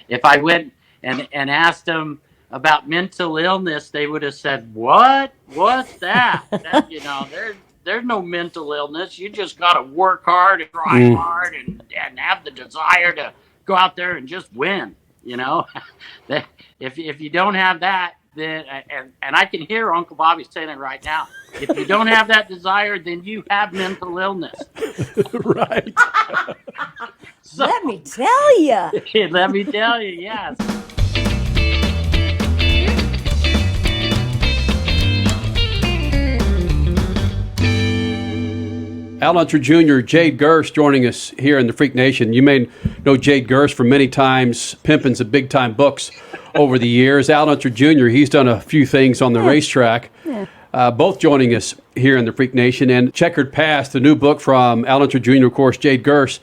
if I went and asked them about mental illness, they would have said, "What? What's that? That there's no mental illness. You just got to work hard and try hard and have the desire to go out there and just win." You know, if you don't have that, then and I can hear Uncle Bobby saying it right now. If you don't have that desire, then you have mental illness. Right. So, let me tell you. Let me tell you, yes. Unser Jr., Jade Gurss joining us here in the Freak Nation. You may know Jade Gurss from many times pimping some big-time books over the years. Unser Jr., he's done a few things on the racetrack. Yeah. Both joining us here in the Freak Nation. And Checkered Past, the new book from Unser Jr., of course, Jade Gurss.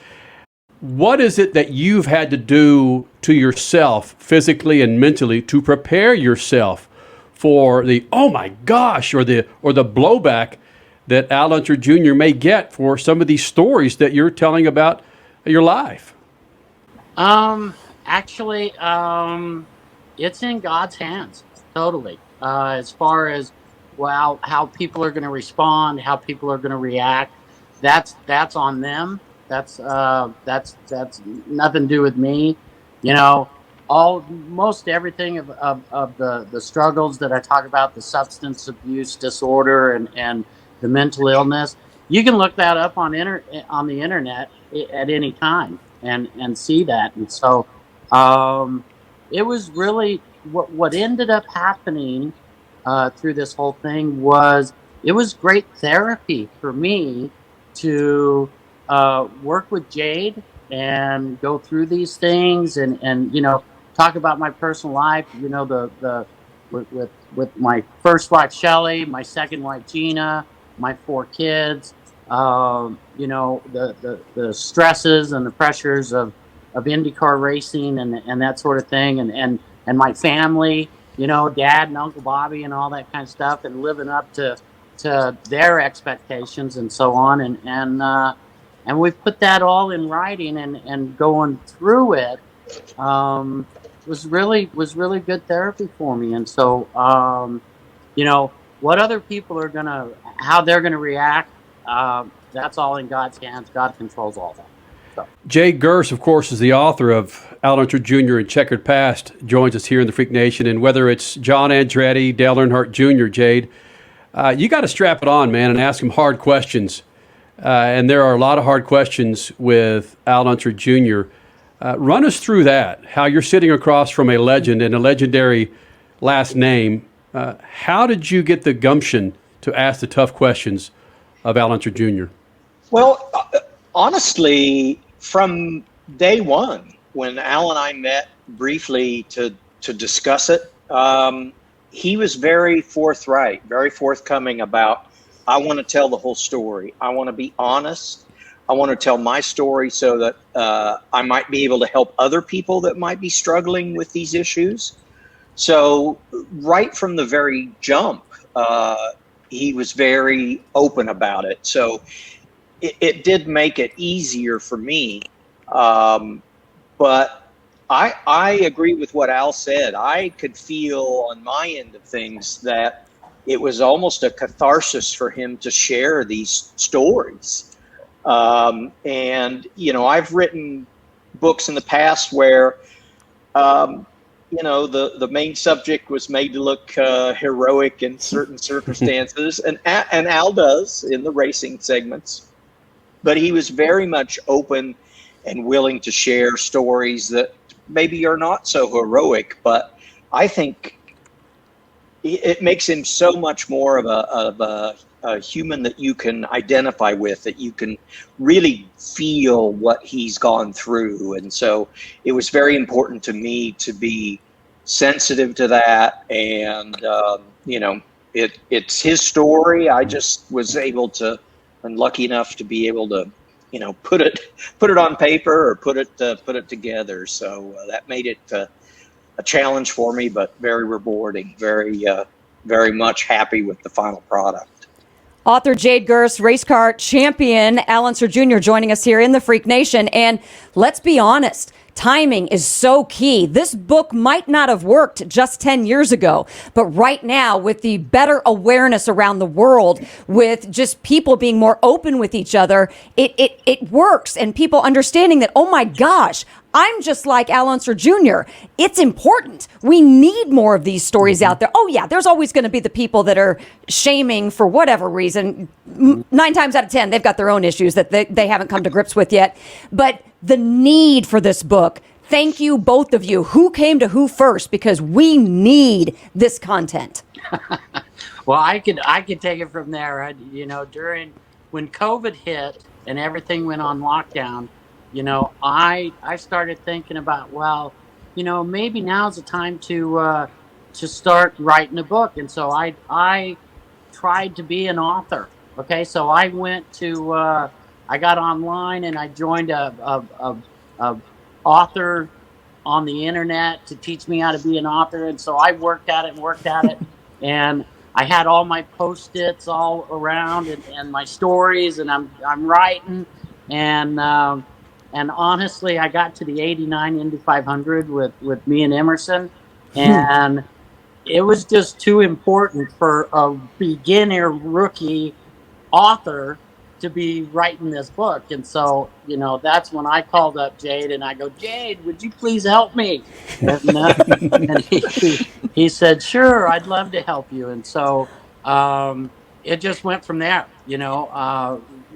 What is it that you've had to do to yourself, physically and mentally, to prepare yourself for the, oh my gosh, or the blowback that Unser Jr. may get for some of these stories that you're telling about your life? Actually, it's in God's hands, totally. As far as, well, how people are going to respond, how people are going to react, that's on them. That's nothing to do with me. You know, most everything of the struggles that I talk about, the substance abuse disorder and the mental illness, you can look that up on the internet at any time and see that. And so it was really what ended up happening through this whole thing was it was great therapy for me to work with Jade and go through these things and talk about my personal life. With my first wife Shelley, my second wife Gina, my 4 kids, the stresses and the pressures of IndyCar racing and that sort of thing, and my family, Dad and Uncle Bobby and all that kind of stuff, and living up to their expectations and so on, and we've put that all in writing and going through it was really good therapy for me. And so what other people how they're gonna react, that's all in God's hands. God controls all that. So. Jade Gurss, of course, is the author of Unser Jr. and Checkered Past, joins us here in the Freak Nation. And whether it's John Andretti, Dale Earnhardt Jr., Jade, you got to strap it on, man, and ask him hard questions. And there are a lot of hard questions with Unser Jr. Run us through that, how you're sitting across from a legend and a legendary last name. How did you get the gumption to ask the tough questions of Unser Jr.? Well, honestly, from day one, when Al and I met briefly to discuss it, he was very forthright, very forthcoming about, I want to tell the whole story. I want to be honest. I want to tell my story so that I might be able to help other people that might be struggling with these issues. So right from the very jump, he was very open about it. So it did make it easier for me. But I agree with what Al said. I could feel on my end of things that it was almost a catharsis for him to share these stories. And, I've written books in the past where, the main subject was made to look heroic in certain circumstances, and Al does in the racing segments. But he was very much open and willing to share stories that maybe are not so heroic, but I think it makes him so much more of a human that you can identify with, that you can really feel what he's gone through. And so it was very important to me to be sensitive to that. And, it's his story. I just was able to, and lucky enough to be able to, put it on paper or put it together. So that made it a challenge for me, but very rewarding, very much happy with the final product. Author Jade Gurss, race car champion Unser Jr. joining us here in the Freak Nation. And let's be honest, timing is so key. This book might not have worked just 10 years ago, but right now, with the better awareness around the world, with just people being more open with each other, it works. And people understanding that, oh my gosh, I'm just like Unser Jr. It's important. We need more of these stories out there. Oh yeah, there's always going to be the people that are shaming for whatever reason. 9 times out of 10, they've got their own issues that they haven't come to grips with yet. But the need for this book, thank you, both of you. Who came to who first? Because we need this content. Well, I could take it from there. When COVID hit and everything went on lockdown, I started thinking about, well, maybe now's the time to start writing a book. And so I tried to be an author. Okay, so I went to I got online and I joined a author on the internet to teach me how to be an author. And so I worked at it, and I had all my post-its all around and my stories, and I'm writing, and honestly, I got to the '89 Indy 500 with me and Emerson, and it was just too important for a beginner rookie author to be writing this book. And so, that's when I called up Jade and I go, Jade, would you please help me? And he said, sure, I'd love to help you. And so it just went from there.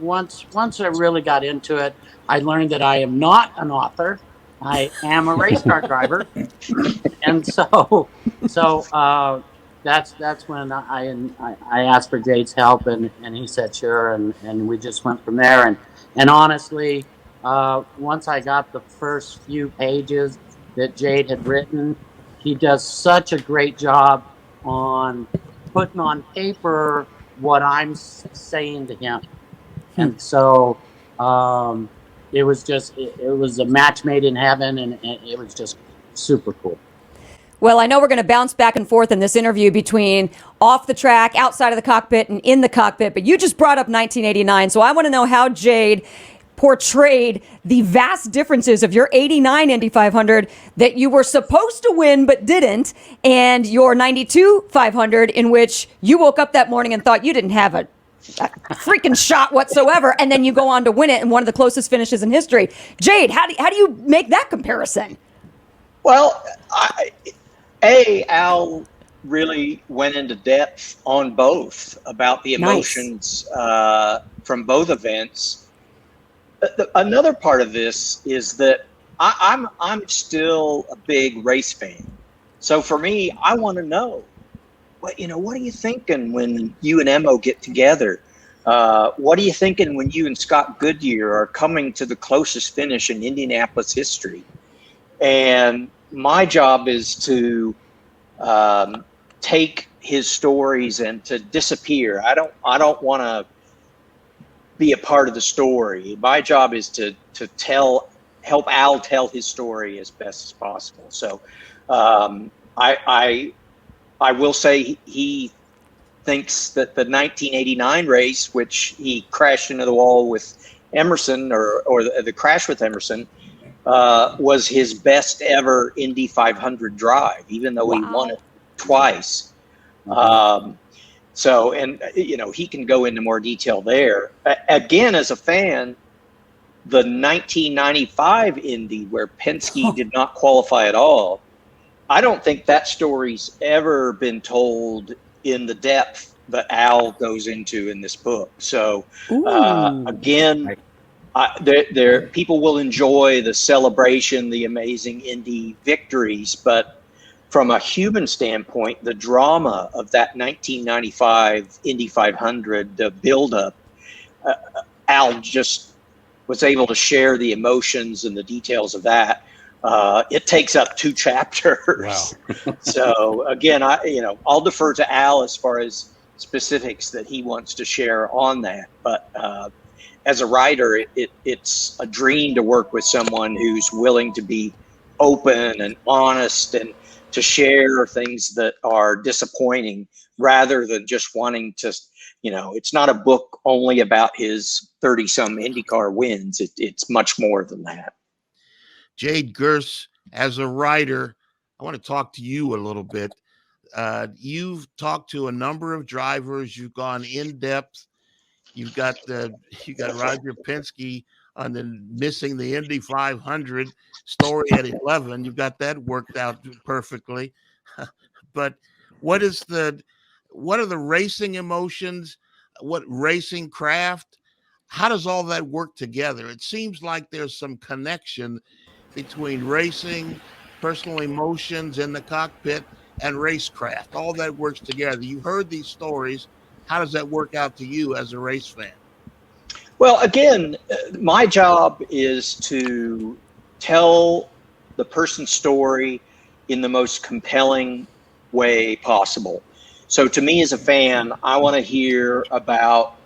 Once I really got into it, I learned that I am not an author. I am a race car driver. And so that's when I asked for Jade's help, and he said sure, and we just went from there. And honestly, once I got the first few pages that Jade had written, he does such a great job on putting on paper what I'm saying to him. And so it was a match made in heaven, and it was just super cool. Well, I know we're going to bounce back and forth in this interview between off the track, outside of the cockpit, and in the cockpit, but you just brought up 1989, so I want to know how Jade portrayed the vast differences of your '89 Indy 500 that you were supposed to win but didn't, and your '92 500 in which you woke up that morning and thought you didn't have a freaking shot whatsoever, and then you go on to win it in one of the closest finishes in history. Jade, how do you make that comparison? Well, Al really went into depth on both about the emotions from both events. Another part of this is that I'm still a big race fan. So for me, I want to know, what are you thinking when you and Emmo get together? What are you thinking when you and Scott Goodyear are coming to the closest finish in Indianapolis history? And my job is to take his stories and to disappear. I don't want to be a part of the story. My job is to help Al tell his story as best as possible. So I will say he thinks that the 1989 race, which he crashed into the wall with Emerson, or the crash with Emerson, was his best ever Indy 500 drive, even though he won it twice. So, and he can go into more detail there. Again, as a fan, the 1995 Indy, where Penske did not qualify at all, I don't think that story's ever been told in the depth that Al goes into in this book. So, again, people will enjoy the celebration, the amazing Indy victories, but from a human standpoint, the drama of that 1995 Indy 500, the buildup, Al just was able to share the emotions and the details of that. It takes up 2 chapters. Wow. So again, I'll defer to Al as far as specifics that he wants to share on that. But as a writer, it's a dream to work with someone who's willing to be open and honest and to share things that are disappointing, rather than just wanting to, it's not a book only about his 30-some IndyCar wins. It's much more than that. Jade Gurss, as a writer, I want to talk to you a little bit. You've talked to a number of drivers. You've gone in depth. You got Roger Penske on the missing the Indy 500 story at 11. You've got that worked out perfectly. But what are the racing emotions? What racing craft? How does all that work together? It seems like there's some connection between racing, personal emotions in the cockpit, and racecraft. All that works together. You heard these stories. How does that work out to you as a race fan? Well, again, my job is to tell the person's story in the most compelling way possible. So to me as a fan, I want to hear about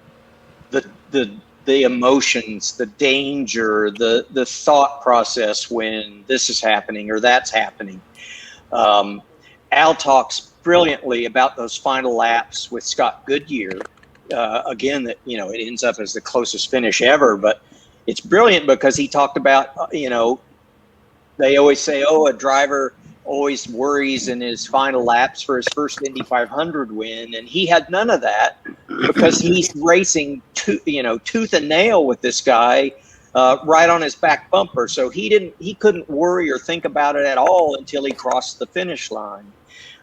the emotions, the danger, the thought process when this is happening or that's happening. Al talks brilliantly about those final laps with Scott Goodyear. Again, that it ends up as the closest finish ever, but it's brilliant because he talked about they always say, oh, a driver always worries in his final laps for his first Indy 500 win, and he had none of that because he's racing tooth and nail with this guy right on his back bumper. So he couldn't worry or think about it at all until he crossed the finish line.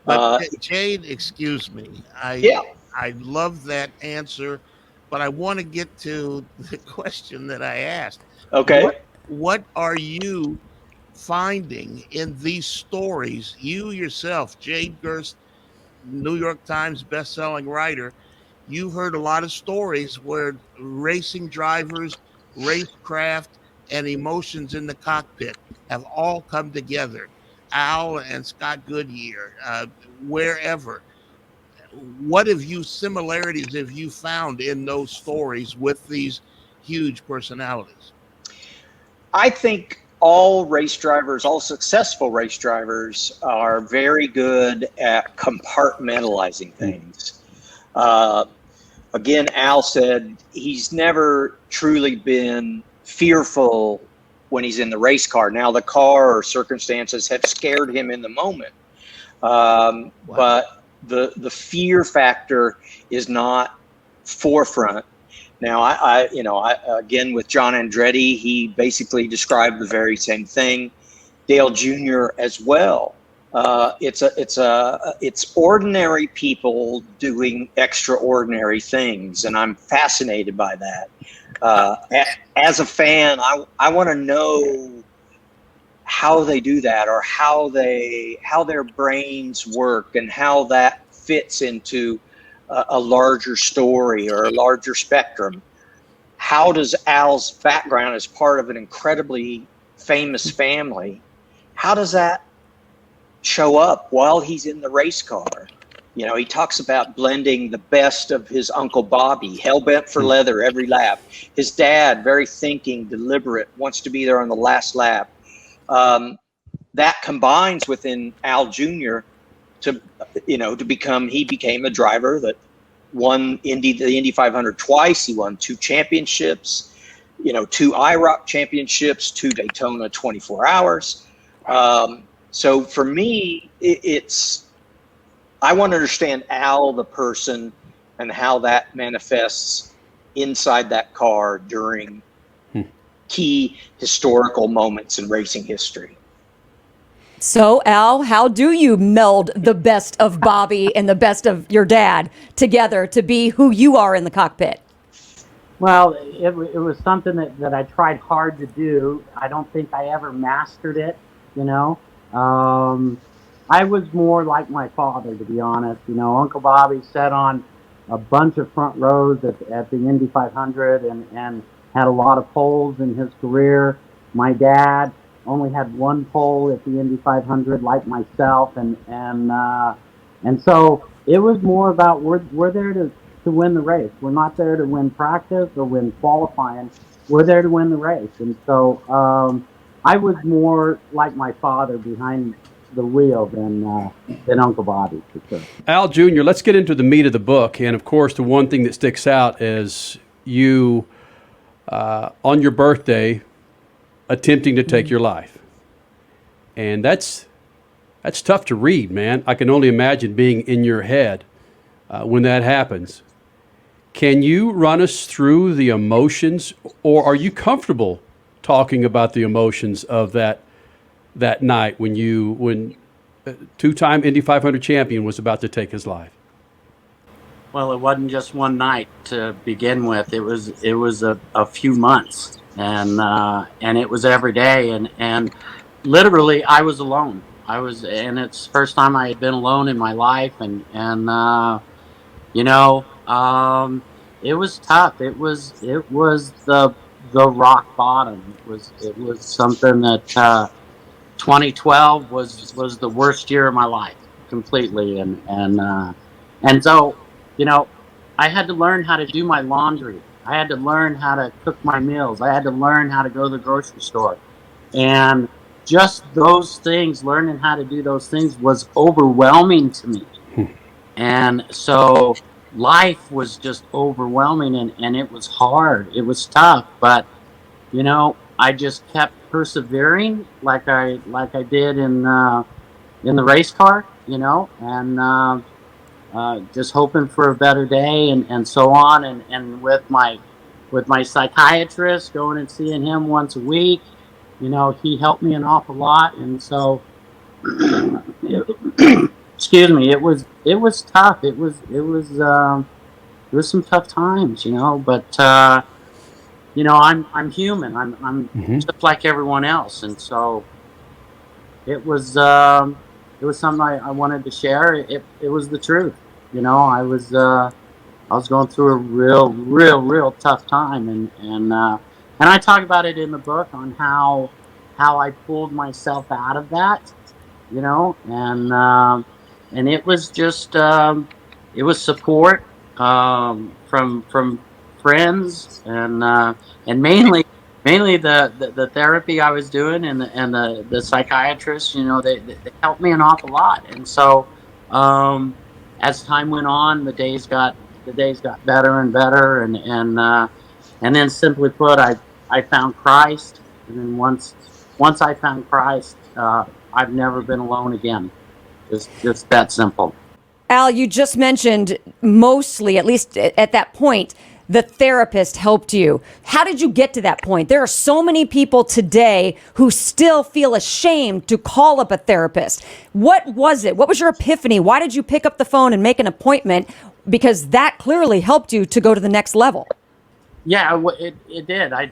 But Jade, excuse me. I love that answer, but I want to get to the question that I asked. Okay. What are you finding in these stories? You yourself, Jade Gurss, New York Times best-selling writer, you've heard a lot of stories where racing drivers, racecraft, and emotions in the cockpit have all come together. Al and Scott Goodyear, wherever. What similarities have you found in those stories with these huge personalities? I think all successful race drivers are very good at compartmentalizing things. Again, Al said he's never truly been fearful when he's in the race car. Now, the car or circumstances have scared him in the moment. Wow. But the fear factor is not forefront. Now, I again, with John Andretti, he basically described the very same thing. Dale Jr. as well. It's ordinary people doing extraordinary things, and I'm fascinated by that. As a fan, I want to know how they do that, or how their brains work, and how that fits into a larger story or a larger spectrum. How does Al's background as part of an incredibly famous family, how does that show up while he's in the race car? He talks about blending the best of his Uncle Bobby, hell-bent for leather every lap. His dad, very thinking, deliberate, wants to be there on the last lap. That combines within Al Jr. he became a driver that won the Indy 500 twice. He won 2 championships, 2 IROC championships, 2 Daytona 24 hours. So for me, I want to understand Al, the person, and how that manifests inside that car during key historical moments in racing history. So, Al, how do you meld the best of Bobby and the best of your dad together to be who you are in the cockpit? Well, it was something that I tried hard to do. I don't think I ever mastered it, I was more like my father, to be honest. Uncle Bobby sat on a bunch of front rows at the Indy 500 and had a lot of poles in his career. My dad only had 1 pole at the Indy 500, like myself, and so it was more about we're there to win the race. We're not there to win practice or win qualifying. We're there to win the race. And so I was more like my father behind the wheel than Uncle Bobby, for sure. Al Jr., let's get into the meat of the book. And of course, the one thing that sticks out is you, on your birthday, attempting to take your life. And that's tough to read, man. I can only imagine being in your head when that happens. Can you run us through the emotions, or are you comfortable talking about the emotions of that night when two-time Indy 500 champion was about to take his life? Well, it wasn't just one night to begin with. It was a few months, and it was every day, and literally I was alone. And it's the first time I had been alone in my life, and you know, it was tough. It was the rock bottom. It was something that 2012 was the worst year of my life completely, and so I had to learn how to do my laundry. I had to learn how to cook my meals. I had to learn how to go to the grocery store, and just those things, learning how to do those things was overwhelming to me. And so life was just overwhelming, and it was hard. It was tough, but I just kept persevering like I did in the race car, and just hoping for a better day, and so on, and with my psychiatrist, going and seeing him once a week. He helped me an awful lot, and so excuse me, it was tough. It was some tough times, but I'm human. I'm Hmm. just like everyone else, and so it was something I wanted to share. It was the truth. I was going through a real tough time, and I talk about it in the book on how I pulled myself out of that, and it was just it was support from friends, and mainly the therapy I was doing, and the psychiatrist. They helped me an awful lot, and so as time went on, the days got better and better, and then, simply put, I found Christ, and then once I found Christ, I've never been alone again. Just that simple. Al, you just mentioned mostly, at least at that point, the therapist helped you. How did you get to that point? There are so many people today who still feel ashamed to call up a therapist. What was it? What was your epiphany? Why did you pick up the phone and make an appointment? Because that clearly helped you to go to the next level. Yeah, it did. I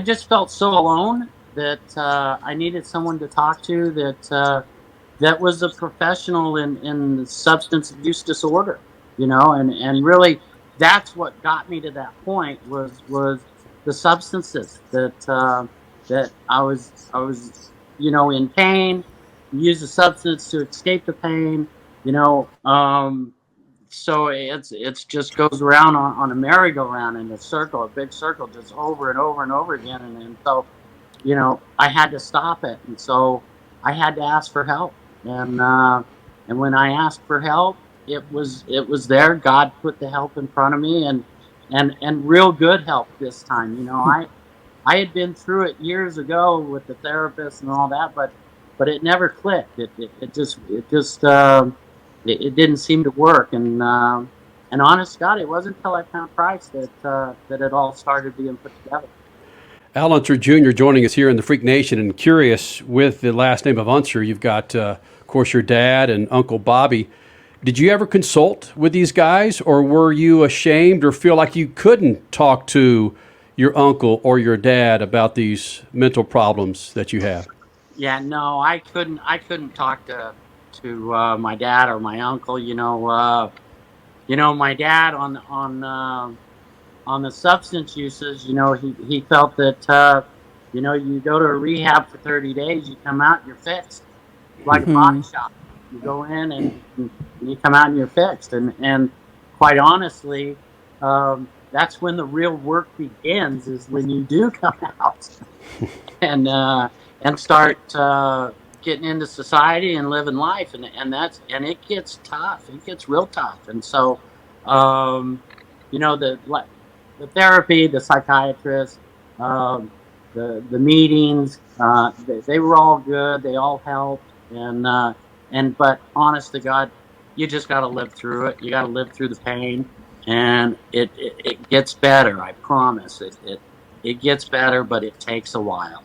just felt so alone that I needed someone to talk to that was a professional in substance abuse disorder, and really that's what got me to that point was the substances that I was in pain, use a substance to escape the pain, you know. So it's just goes around on a merry-go-round in a circle, a big circle, just over and over and over again, and so I had to stop it, and so I had to ask for help, and when I asked for help, it was there. God put the help in front of me, and real good help this time. I had been through it years ago with the therapist and all that, but it never clicked. It didn't seem to work, and honest to God, it wasn't until I found Christ that it all started being put together. Unser Jr. joining us here in the Freak Nation, and curious with the last name of Unser, you've got, of course, your dad and Uncle Bobby. Did you ever consult with these guys, or were you ashamed or feel like you couldn't talk to your uncle or your dad about these mental problems that you have? Yeah, no, I couldn't. I couldn't talk to my dad or my uncle. My dad on the substance uses. He felt that you go to a rehab for 30 days, you come out, you're fixed, like a body shop. You go in and you come out and you're fixed. And quite honestly, that's when the real work begins. Is when you do come out and start getting into society and living life, and it gets tough. It gets real tough, and so the therapy, the psychiatrist, um, the meetings. They were all good. They all helped, but honest to God, you just got to live through it. You got to live through the pain, and it gets better. I promise. It gets better, but it takes a while.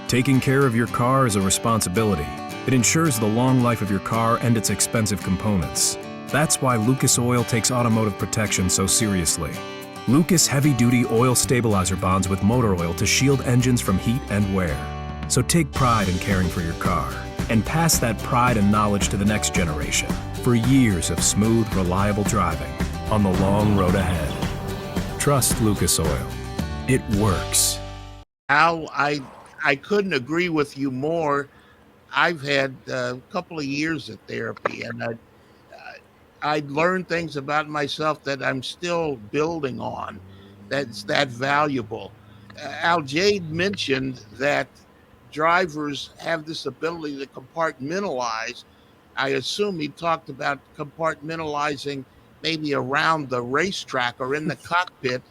Taking care of your car is a responsibility. It ensures the long life of your car and its expensive components. That's why Lucas Oil takes automotive protection so seriously. Lucas heavy-duty oil stabilizer bonds with motor oil to shield engines from heat and wear. So take pride in caring for your car and pass that pride and knowledge to the next generation for years of smooth, reliable driving on the long road ahead. Trust Lucas Oil. It works. Al, I couldn't agree with you more. I've had a couple of years of therapy, and I learned things about myself that I'm still building on. That's that valuable. Al, Jade mentioned that drivers have this ability to compartmentalize. I assume he talked about compartmentalizing maybe around the racetrack or in the cockpit.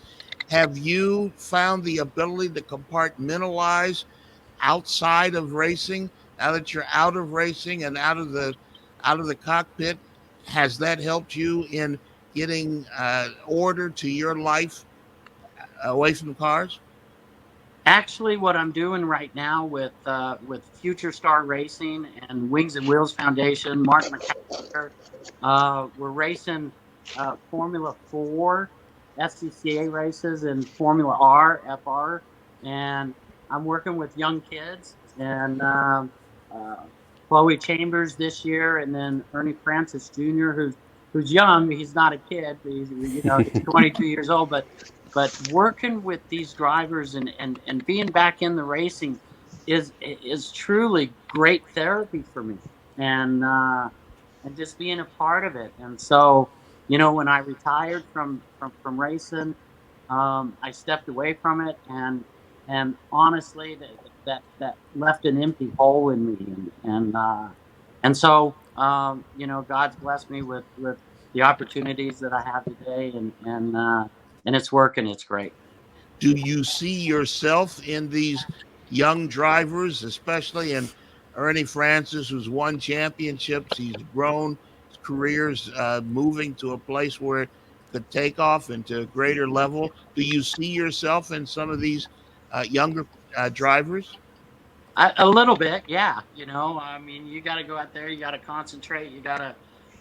Have you found the ability to compartmentalize outside of racing? Now that you're out of racing and out of the cockpit, has that helped you in getting order to your life away from cars? Actually, what I'm doing right now with Future Star Racing and Wings and Wheels Foundation, Mark McAllister, we're racing Formula 4 SCCA races and Formula R, FR, and I'm working with young kids and Chloe Chambers this year, and then Ernie Francis Jr., who's young. He's not a kid. He's he's 22 years old, but working with these drivers and being back in the racing is truly great therapy for me, and just being a part of it. And so, when I retired from racing, I stepped away from it, and honestly, that left an empty hole in me, and so God's blessed me with the opportunities that I have today, and it's working. It's great. Do you see yourself in these young drivers, especially in Ernie Francis, who's won championships? He's grown his career's moving to a place where it could take off into a greater level. Do you see yourself in some of these younger drivers? A little bit, yeah. I mean, you got to go out there, you got to concentrate, you got to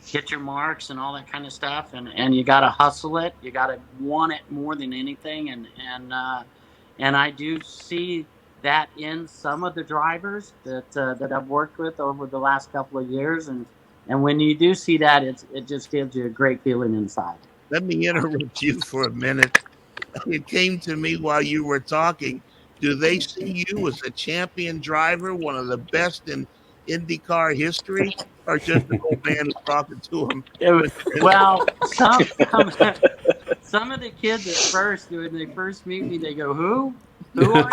hit your marks and all that kind of stuff, and you got to hustle it. You got to want it more than anything, and I do see that in some of the drivers that I've worked with over the last couple of years, and when you do see that, it just gives you a great feeling inside. Let me interrupt you for a minute. It came to me while you were talking. Do they see you as a champion driver, one of the best in IndyCar history, or just an old man who's talking to him? Well, some of the kids at first, when they first meet me, they go, "Who? Who are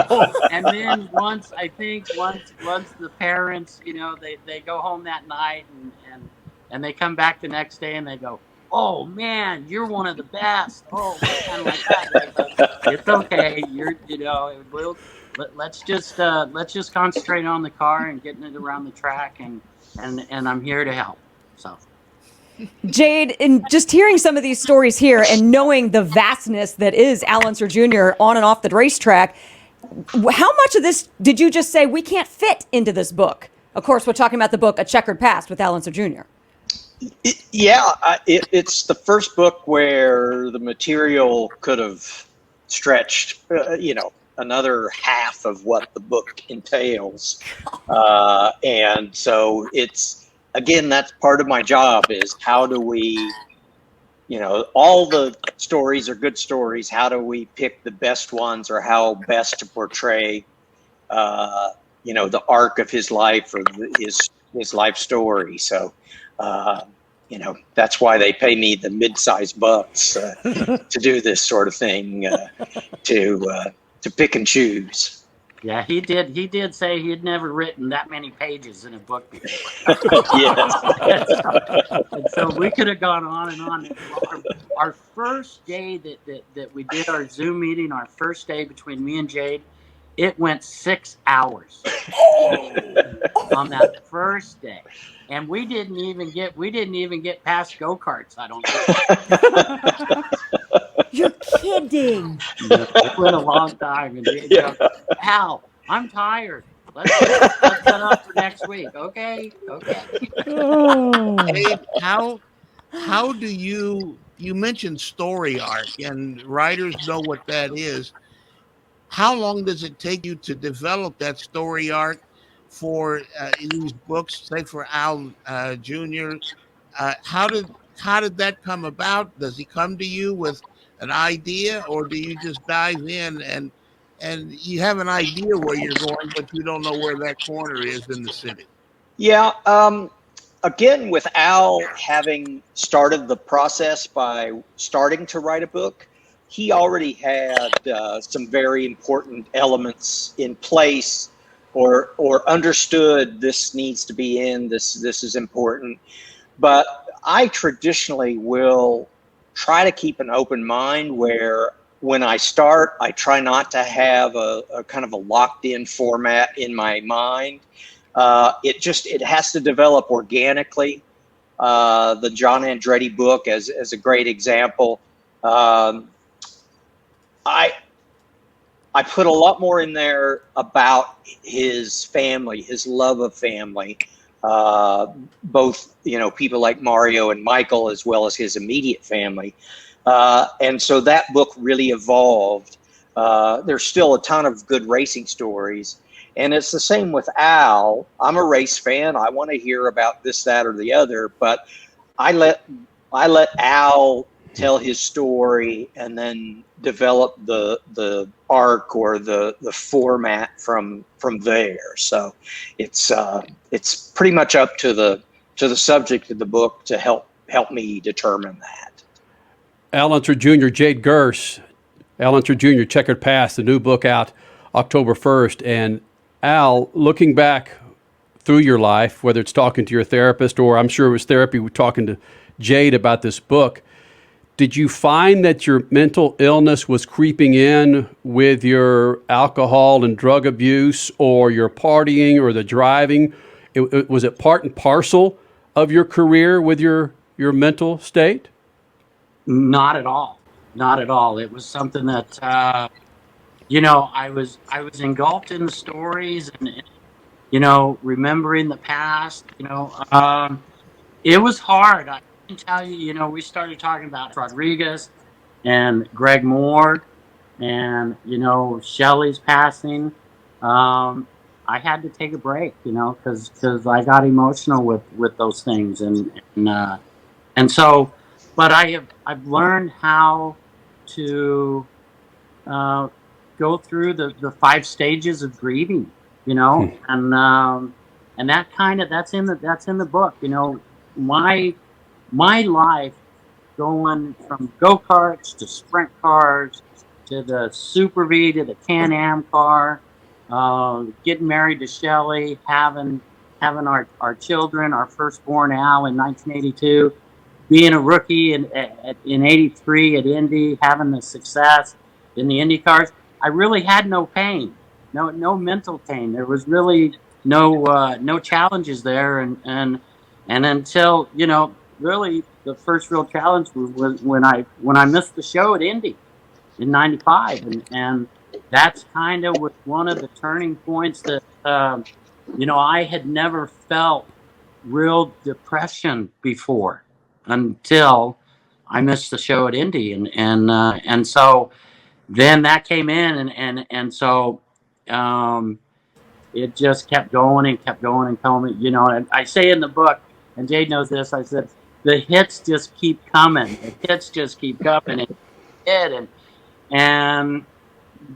you?" And then once the parents, they go home that night and they come back the next day and they go, "Oh man, you're one of the best." Oh man, like that. It's okay. Let's just concentrate on the car and getting it around the track, and I'm here to help. So. Jade, in just hearing some of these stories here and knowing the vastness that is Unser Jr. on and off the racetrack, how much of this did you just say we can't fit into this book? Of course, we're talking about the book A Checkered Past with Unser Jr. It's the first book where the material could have stretched, another half of what the book entails. And so again, that's part of my job is how do we, all the stories are good stories. How do we pick the best ones, or how best to portray, the arc of his life or his life story. So, that's why they pay me the mid-sized bucks to do this sort of thing, to pick and choose. Yeah, he did. He did say he had never written that many pages in a book before. Yes. And so we could have gone on and on. Our first day that we did our Zoom meeting, our first day between me and Jade, it went 6 hours on that first day, and we didn't even get past go karts. I don't think. You're kidding. No, it went a long time, and Jade goes, "Al, I'm tired. Let's set up for next week." Okay, okay. Dave, how do you mentioned story arc, and writers know what that is. How long does it take you to develop that story arc for these books, say for Al Jr.? How did that come about? Does he come to you with an idea, or do you just dive in and you have an idea where you're going, but you don't know where that corner is in the city? Yeah. Again, with Al having started the process by starting to write a book, he already had some very important elements in place, or understood this needs to be in this is important. But I traditionally will try to keep an open mind, where when I start, I try not to have a kind of a locked in format in my mind. It has to develop organically. The John Andretti book as a great example. Um, I I put a lot more in there about his family, his love of family, both people like Mario and Michael, as well as his immediate family, and so that book really evolved. There's still a ton of good racing stories, and it's the same with Al. I'm a race fan. I want to hear about this, that, or the other, but I let Al tell his story and then develop the arc or the format from there. So it's pretty much up to the subject of the book to help me determine that. Unser Jr., Jade Gurss, Unser Jr., Checkered Past, the new book out October 1st. And Al, looking back through your life, whether it's talking to your therapist or I'm sure it was therapy talking to Jade about this book, did you find that your mental illness was creeping in with your alcohol and drug abuse or your partying or the driving? Was it part and parcel of your career with your mental state? Not at all. Not at all. It was something that I was engulfed in the stories, and remembering the past. It was hard. I can tell you. We started talking about Rodriguez and Greg Moore, and Shelley's passing. I had to take a break, because I got emotional with those things, and so, but I've learned how to go through the 5 stages of grieving, and that's in the book. My life, going from go karts to sprint cars to the Super V to the Can Am car, getting married to Shelley, having our children, our firstborn Al in 1982, being a rookie in '83 at Indy, having the success in the Indy cars. I really had no pain, no mental pain. There was really no challenges there, and until really the first real challenge was when I missed the show at Indy in '95, and that's kind of was one of the turning points that I had never felt real depression before until I missed the show at Indy, and so then that came in, and so it just kept going and kept going and coming. And I say in the book, and Jade knows this. I said the hits just keep coming. The hits just keep coming, and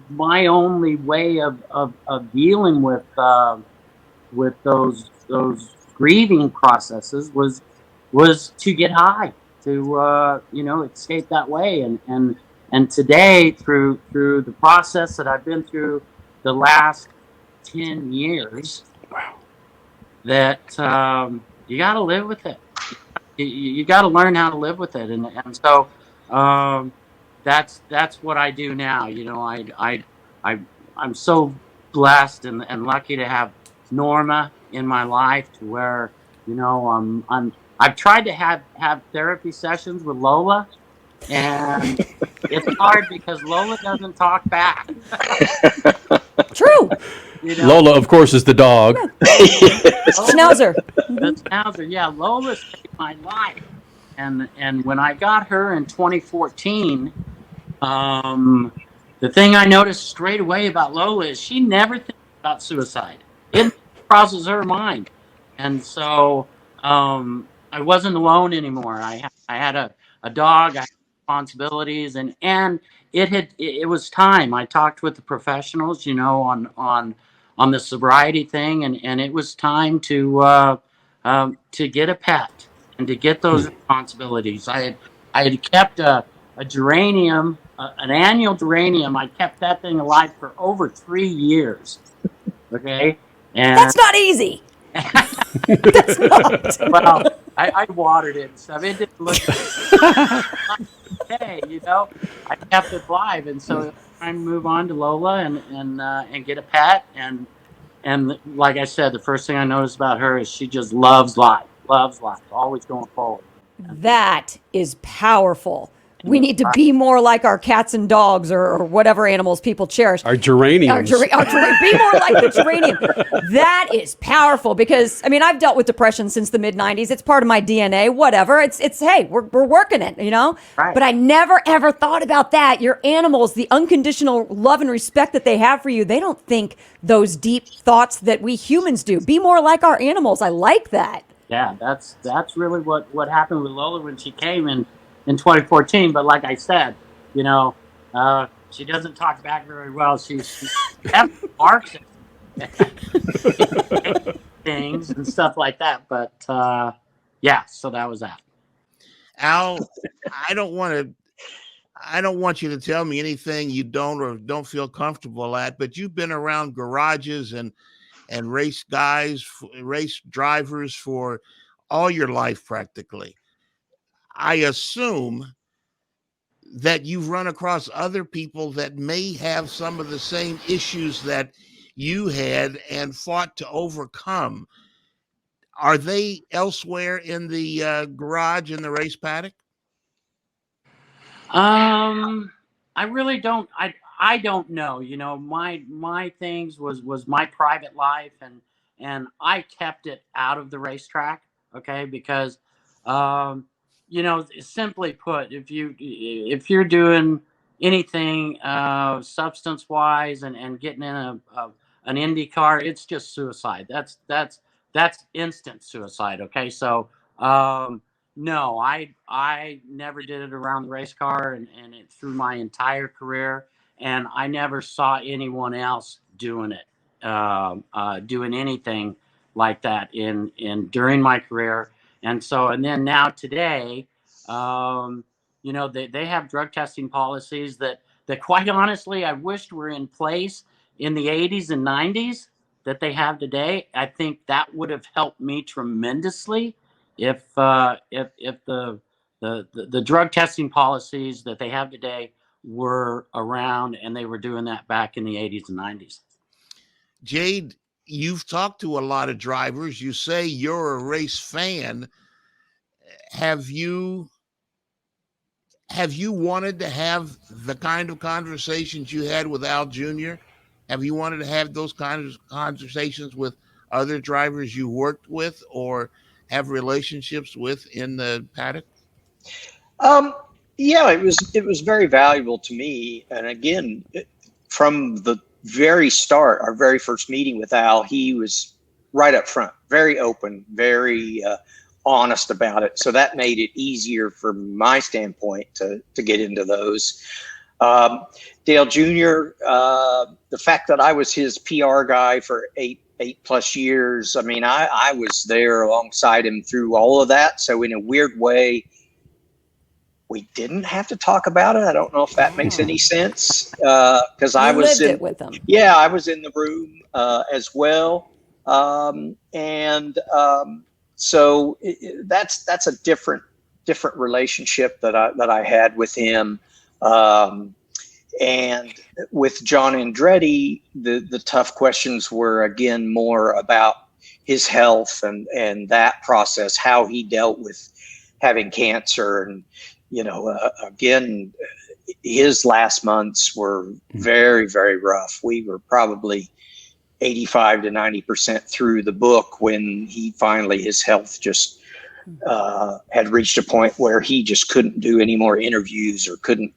my only way of dealing with those grieving processes was to get high, to escape that way, and today through the process that I've been through the last 10 years. Wow. That you got to live with it. You got to learn how to live with it, and so that's what I do now. You know, I'm so blessed and lucky to have Norma in my life, to where, you know, I've tried to have therapy sessions with Lola, and it's hard because Lola doesn't talk back. True. You know, Lola, of course, is the dog. Schnauzer. the Schnauzer, yeah, Lola saved my life. And when I got her in 2014, the thing I noticed straight away about Lola is she never thinks about suicide. It never crosses her mind. And so I wasn't alone anymore. I had a dog, I had responsibilities, and it was time. I talked with the professionals, you know, on the sobriety thing, and it was time to get a pet and to get those responsibilities. I had kept a geranium, an annual geranium. I kept that thing alive for over 3 years. Okay, and That's not easy. That's not. well, I watered it and stuff. It didn't look okay, you know. I kept it alive, and so it was time to move on to Lola and get a pet. And like I said, the first thing I noticed about her is she just loves life, always going forward. That is powerful. We And need to be more like our cats and dogs, or whatever animals people cherish. Our geraniums. Be more like the geranium. That is powerful, because I mean, I've dealt with depression since the mid '90s. It's part of my DNA. Whatever. It's hey, we're working it, you know. Right. But I never ever thought about that. Your animals, the unconditional love and respect that they have for you, they don't think those deep thoughts that we humans do. Be more like our animals. I like that. Yeah, that's really what happened with Lola when she came in 2014. But like I said, you know, she doesn't talk back very well. She barks at things and stuff like that. But yeah, so that was that. Al, I don't want you to tell me anything you don't feel comfortable at, but you've been around garages and race guys, race drivers for all your life practically. I assume that you've run across other people that may have some of the same issues that you had and fought to overcome. Are they elsewhere in the garage in the race paddock? I really don't. I don't know. You know, my things was my private life, and I kept it out of the racetrack. Okay, because you know, simply put, if you're doing anything substance wise and getting in an Indy car, it's just suicide. That's instant suicide. Okay, so no, I never did it around the race car, and it through my entire career, and I never saw anyone else doing it, doing anything like that in during my career. And so, and then now today, you know, they have drug testing policies that quite honestly I wished were in place in the 80s and 90s that they have today. I think that would have helped me tremendously if the drug testing policies that they have today were around and they were doing that back in the 80s and 90s. Jade, you've talked to a lot of drivers. You say you're a race fan. Have you wanted to have the kind of conversations you had with Al Jr.? Have you wanted to have those kinds of conversations with other drivers you worked with or have relationships with in the paddock? Yeah, it was very valuable to me. And again, from the very start, our very first meeting with Al, he was right up front, very open, very honest about it. So that made it easier from my standpoint to get into those. Dale Jr., the fact that I was his PR guy for eight plus years, I mean, I was there alongside him through all of that. So in a weird way, we didn't have to talk about it. I don't know if that makes any sense, because I was lived it with them. Yeah, I was in the room as well. So that's a different relationship that I had with him. And with John Andretti, the tough questions were again more about his health and that process, how he dealt with having cancer, and again, his last months were very, very rough. We were probably 85 to 90% through the book when he finally, his health just had reached a point where he just couldn't do any more interviews or couldn't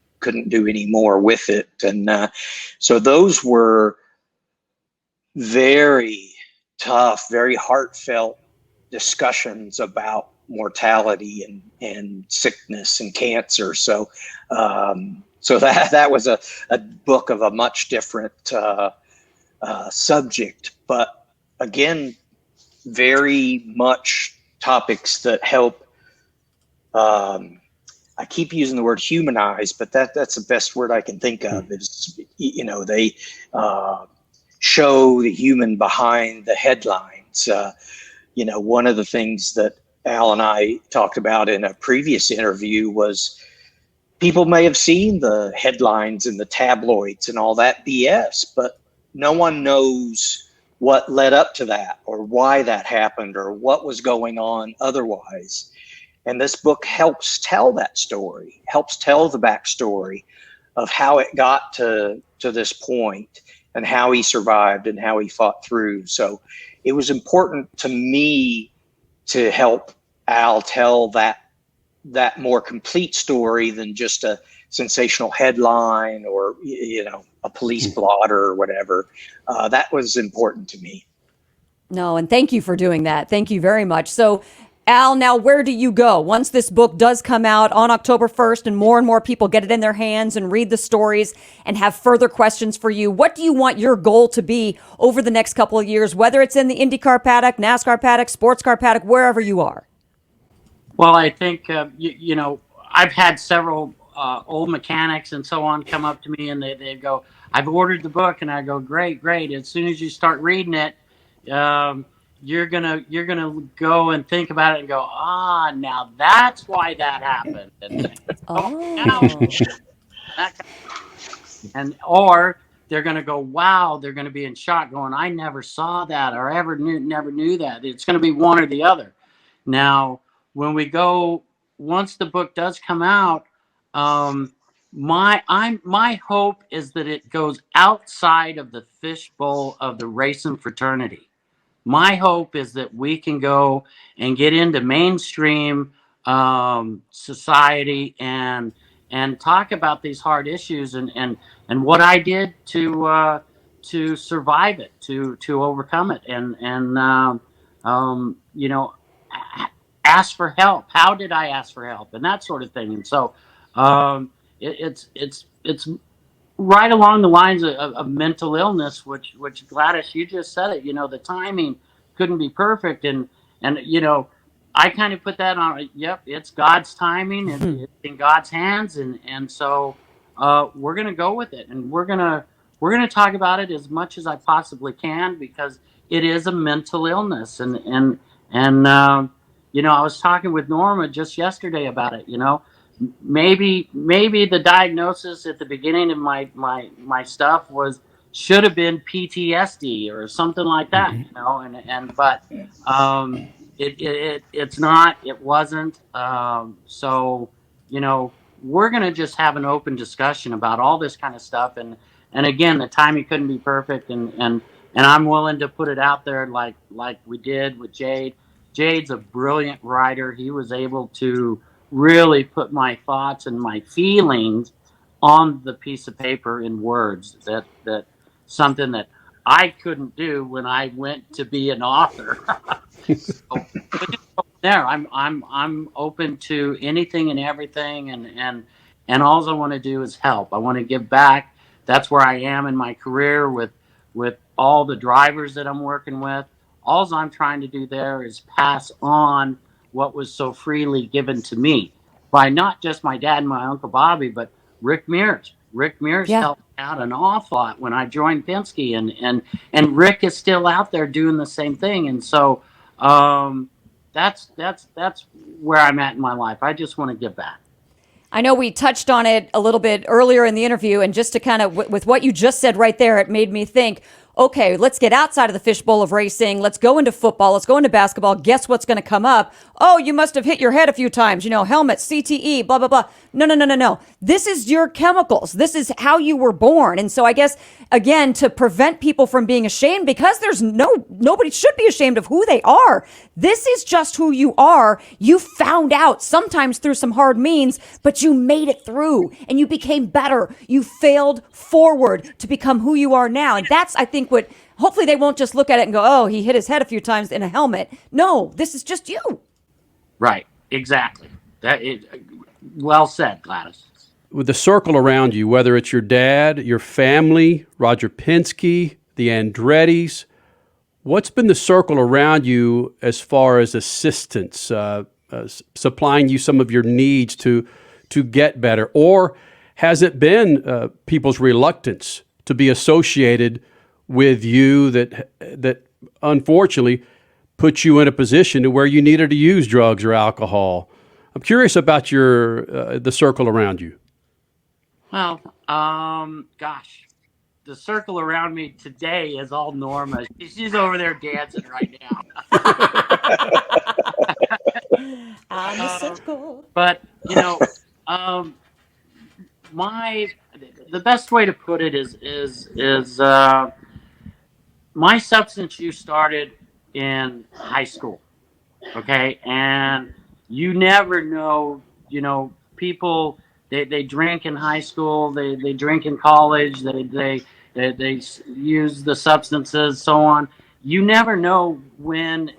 do any more with it. And so those were very tough, very heartfelt discussions about mortality and sickness and cancer. So that was a book of a much different subject, but again, very much topics that help. I keep using the word humanize, but that's the best word I can think of. Is they show the human behind the headlines. One of the things that Al and I talked about in a previous interview was people may have seen the headlines in the tabloids and all that BS, but no one knows what led up to that or why that happened or what was going on otherwise. And this book helps tell that story, helps tell the backstory of how it got to this point and how he survived and how he fought through. So it was important to me to help Al tell that more complete story than just a sensational headline or a police blotter or whatever. That was important to me. No, and thank you for doing that. Thank you very much. So, Al, now where do you go once this book does come out on October 1st and more people get it in their hands and read the stories and have further questions for you? What do you want your goal to be over the next couple of years, whether it's in the IndyCar paddock, NASCAR paddock, sports car paddock, wherever you are? Well, I think, I've had several old mechanics and so on come up to me and they go, I've ordered the book, and I go, great. As soon as you start reading it, you're gonna go and think about it and go, now that's why that happened. Or they're gonna go, wow, they're gonna be in shock, going, I never saw that or never knew that. It's gonna be one or the other. Now, once the book does come out, my hope is that it goes outside of the fishbowl of the racing fraternity. My hope is that we can go and get into mainstream society and talk about these hard issues and what I did to survive it, to overcome it, and ask for help. How did I ask for help, and that sort of thing. And so it's right along the lines of mental illness, which Gladys, you just said it. The timing couldn't be perfect, and I kind of put that on. Yep, it's God's timing, and it's in God's hands, and so we're gonna go with it, and we're gonna talk about it as much as I possibly can, because it is a mental illness, and I was talking with Norma just yesterday about it. Maybe the diagnosis at the beginning of my stuff should have been PTSD or something like that, but it's not, it wasn't. So we're gonna just have an open discussion about all this kind of stuff, and again, the timing couldn't be perfect, and I'm willing to put it out there like we did with Jade. Jade's a brilliant writer. He was able to really put my thoughts and my feelings on the piece of paper in words, that something that I couldn't do when I went to be an author. So, there, I'm open to anything and everything, and all I want to do is help. I want to give back. That's where I am in my career with all the drivers that I'm working with. All I'm trying to do there is pass on what was so freely given to me by not just my dad and my Uncle Bobby, but Rick Mears. Rick Mears Yeah. helped out an awful lot when I joined Penske, and Rick is still out there doing the same thing. And so that's where I'm at in my life. I just want to give back. I know we touched on it a little bit earlier in the interview, and just to kind of, with what you just said right there, it made me think, okay, let's get outside of the fishbowl of racing. Let's go into football. Let's go into basketball. Guess what's going to come up? Oh, you must have hit your head a few times, helmet, CTE, blah, blah, blah. No. This is your chemicals. This is how you were born. And so I guess, again, to prevent people from being ashamed, because nobody should be ashamed of who they are. This is just who you are. You found out sometimes through some hard means, but you made it through and you became better. You failed forward to become who you are now. And that's, I think, what hopefully they won't just look at it and go, oh, he hit his head a few times in a helmet. No, this is just you. Right. Exactly. Well said, Gladys. With the circle around you, whether it's your dad, your family, Roger Penske, the Andrettis, what's been the circle around you as far as assistance, supplying you some of your needs to get better? Or has it been people's reluctance to be associated with you that unfortunately put you in a position to where you needed to use drugs or alcohol? I'm curious about the circle around you. Well, gosh, the circle around me today is all Norma. She's over there dancing right now. I'm a circle. But the best way to put it is my substance use started in high school. Okay, and you never know. People they drink in high school, they drink in college, they use the substances, so on. You never know when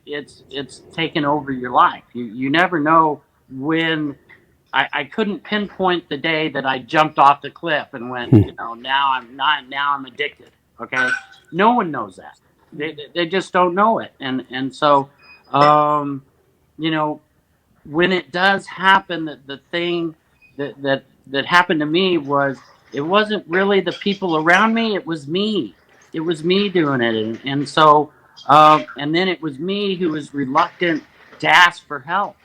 it's taken over your life. You never know when. I couldn't pinpoint the day that I jumped off the cliff and went, now I'm addicted. Okay, no one knows that. They just don't know it, and so when it does happen, the thing that happened to me was, it wasn't really the people around me. It was me. It was me doing it, and so and then it was me who was reluctant to ask for help,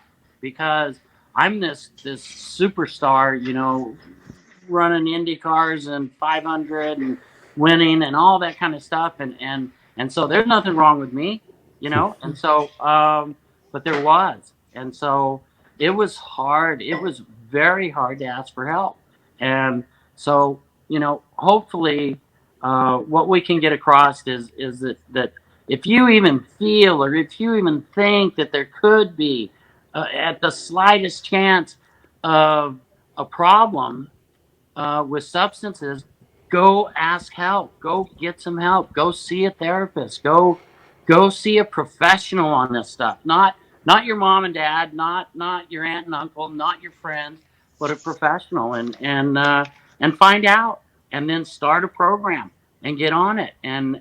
because I'm this superstar, running Indy cars and 500 and winning and all that kind of stuff, and so there's nothing wrong with me, and so but there was, and so it was hard. It was very hard to ask for help, and so hopefully what we can get across is that if you even feel, or if you even think that there could be at the slightest chance of a problem with substances, go ask help. Go get some help. Go see a therapist. Go see a professional on this stuff. Not your mom and dad. Not your aunt and uncle. Not your friends, but a professional. And find out. And then start a program and get on it. And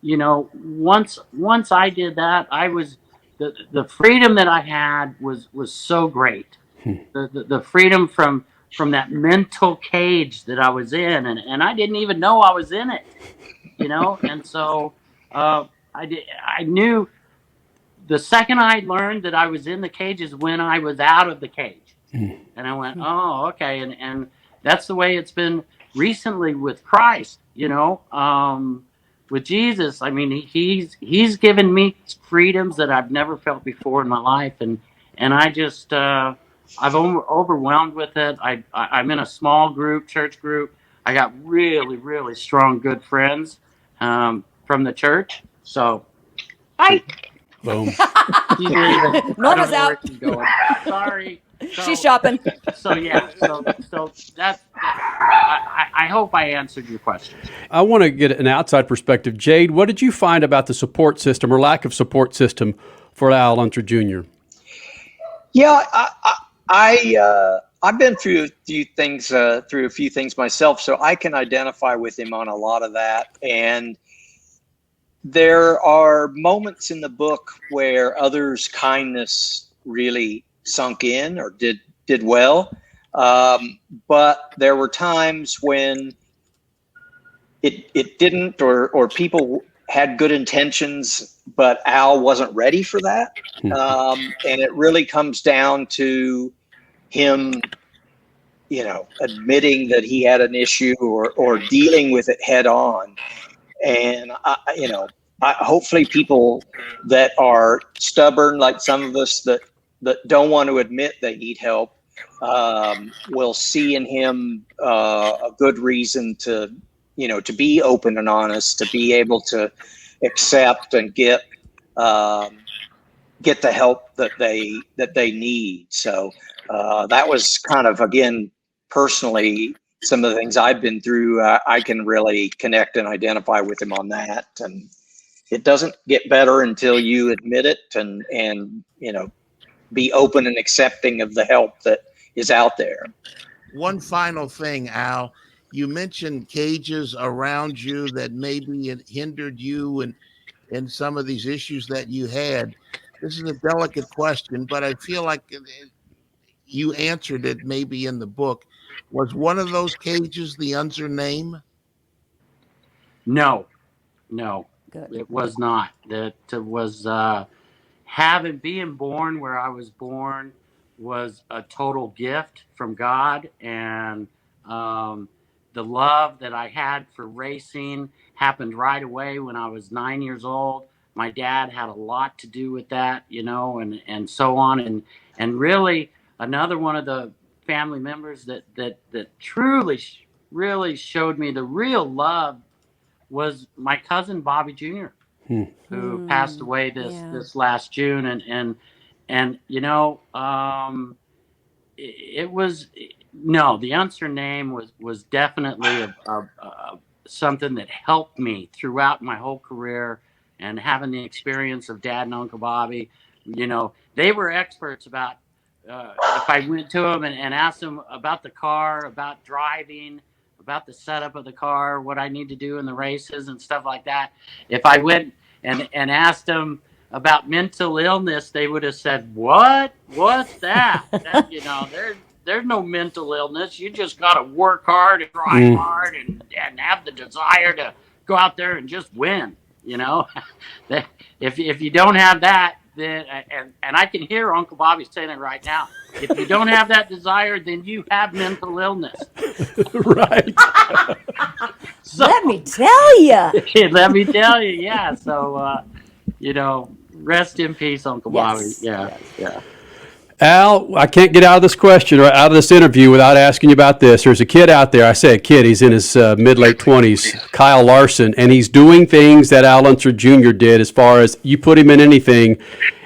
once I did that, I was the freedom that I had was so great. The freedom from that mental cage that I was in, and I didn't even know I was in it, and so I knew the second I learned that I was in the cage is when I was out of the cage, and I went, oh, okay, and that's the way it's been recently with Christ, with Jesus. I mean, he's given me freedoms that I've never felt before in my life, and I just I've overwhelmed with it. I'm in a small group, church group. I got really, really strong, good friends from the church. So, Boom. she's leaving. Norma's out. Sorry. She's shopping. So yeah. So that's. I hope I answered your question. I want to get an outside perspective. Jade, what did you find about the support system or lack of support system for Al Unser Jr.? Yeah, I've been through a few things myself, so I can identify with him on a lot of that. And there are moments in the book where others' kindness really sunk in or did well. But there were times when it didn't, or people had good intentions, but Al wasn't ready for that. And it really comes down to him, admitting that he had an issue or dealing with it head on. And, hopefully people that are stubborn, like some of us that don't want to admit they need help, will see in him a good reason to be open and honest, to be able to accept and get the help that they need. So that was kind of, again, personally, some of the things I've been through. I can really connect and identify with him on that. And it doesn't get better until you admit it and be open and accepting of the help that is out there. One final thing, Al. You mentioned cages around you that maybe it hindered you and some of these issues that you had. This is a delicate question, but I feel like you answered it maybe in the book. Was one of those cages the Unser name? No, Good. it was not. That was being born where I was born was a total gift from God, and the love that I had for racing happened right away when I was 9 years old. My dad had a lot to do with that, and so on, and really another one of the family members that truly really showed me the real love was my cousin Bobby Jr., who passed away this last June, and it was the Unser name was definitely something that helped me throughout my whole career, and having the experience of Dad and Uncle Bobby. They were experts about if I went to them and asked them about the car, about driving, about the setup of the car, what I need to do in the races and stuff like that. If I went and asked them about mental illness, they would have said, What's that? There's no mental illness. You just got to work hard and drive hard and have the desire to go out there and just win. If you don't have that, then and I can hear Uncle Bobby saying it right now. If you don't have that desire, then you have mental illness. Right. Let me tell you. Let me tell you, yeah. So, rest in peace, Uncle Bobby. Yeah, yeah. Al, I can't get out of this question or out of this interview without asking you about this. There's a kid out there. I say a kid. He's in his mid-late 20s, Kyle Larson, and he's doing things that Al Unser Jr. did as far as you put him in anything,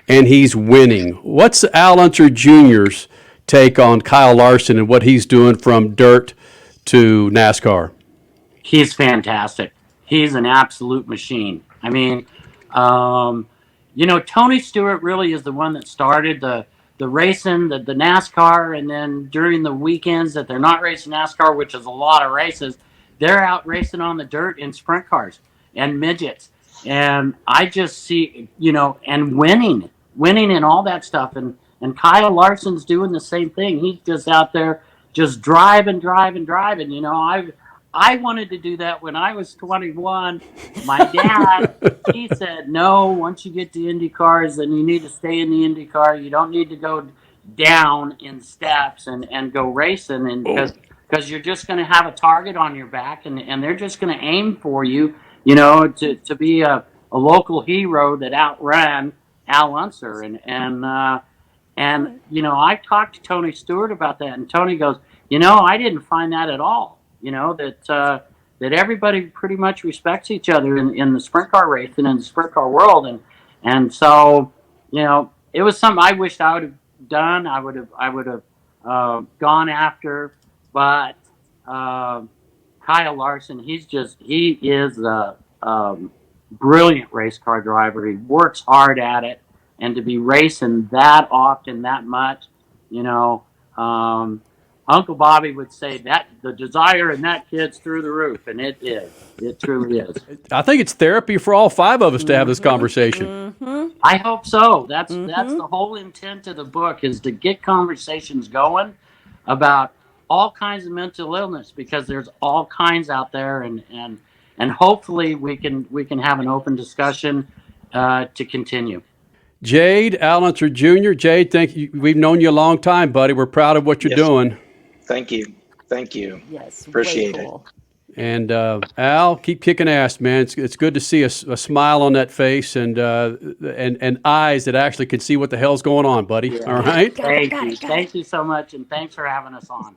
and he's winning. What's Al Unser Jr.'s take on Kyle Larson and what he's doing from dirt to NASCAR? He's fantastic. He's an absolute machine. I mean, Tony Stewart really is the one that started the racing, the NASCAR, and then during the weekends that they're not racing NASCAR, which is a lot of races, they're out racing on the dirt in sprint cars and midgets. And I just see, and winning and all that stuff. And Kyle Larson's doing the same thing. He's just out there just driving. I wanted to do that when I was 21. My dad, he said, no, once you get to Indy cars, then you need to stay in the Indy car. You don't need to go down in steps and go racing, and because you're just going to have a target on your back, and they're just going to aim for you, to be a local hero that outran Al Unser. And I talked to Tony Stewart about that, and Tony goes, I didn't find that at all. That everybody pretty much respects each other in the sprint car racing and the sprint car world, and so it was something I wished I would have done. I would have gone after, but Kyle Larson, he is a brilliant race car driver. He works hard at it, and to be racing that often, that much, Uncle Bobby would say that the desire in that kid's through the roof, and it is. It truly is. I think it's therapy for all five of us to have this conversation. I hope so. That's the whole intent of the book, is to get conversations going about all kinds of mental illness, because there's all kinds out there, and hopefully we can have an open discussion to continue. Jade, Unser Jr. Jade, thank you. We've known you a long time, buddy. We're proud of what you're Yes. doing. Thank you. Thank you. Yes, Appreciate way cool. And Al, keep kicking ass, man. It's good to see a smile on that face and eyes that actually can see what the hell's going on, buddy. Yeah. All right. Thank you so much, and thanks for having us on.